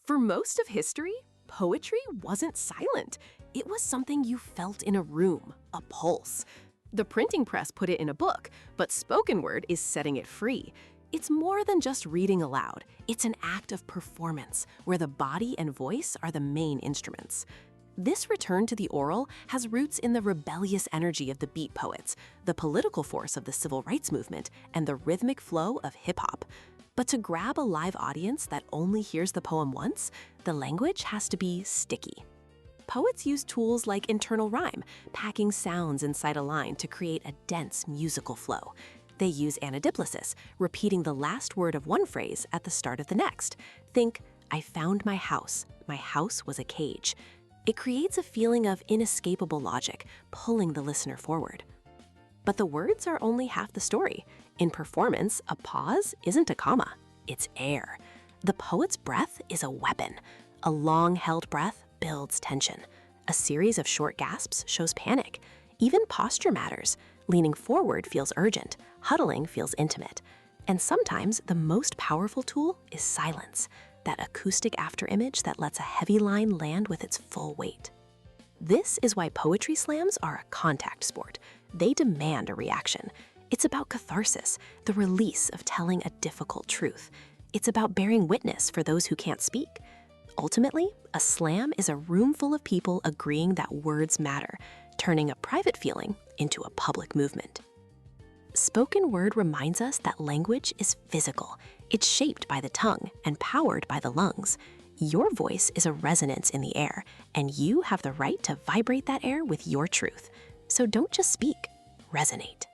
For most of history, poetry wasn't silent. It was something you felt in a room, a pulse. The printing press put it in a book, but spoken word is setting it free. It's more than just reading aloud. It's an act of performance, where the body and voice are the main instruments. This return to the oral has roots in the rebellious energy of the beat poets, the political force of the civil rights movement, and the rhythmic flow of hip-hop. But to grab a live audience that only hears the poem once, the language has to be sticky. Poets use tools like internal rhyme, packing sounds inside a line to create a dense musical flow. They use anadiplosis, repeating the last word of one phrase at the start of the next. Think, I found my house was a cage. It creates a feeling of inescapable logic, pulling the listener forward. But the words are only half the story. In performance, a pause isn't a comma, it's air. The poet's breath is a weapon. A long-held breath builds tension. A series of short gasps shows panic. Even posture matters. Leaning forward feels urgent, huddling feels intimate. And sometimes the most powerful tool is silence, that acoustic afterimage that lets a heavy line land with its full weight. This is why poetry slams are a contact sport. They demand a reaction. It's about catharsis, the release of telling a difficult truth. It's about bearing witness for those who can't speak. Ultimately, a slam is a room full of people agreeing that words matter, turning a private feeling into a public movement. Spoken word reminds us that language is physical. It's shaped by the tongue and powered by the lungs. Your voice is a resonance in the air, and you have the right to vibrate that air with your truth. So don't just speak, resonate.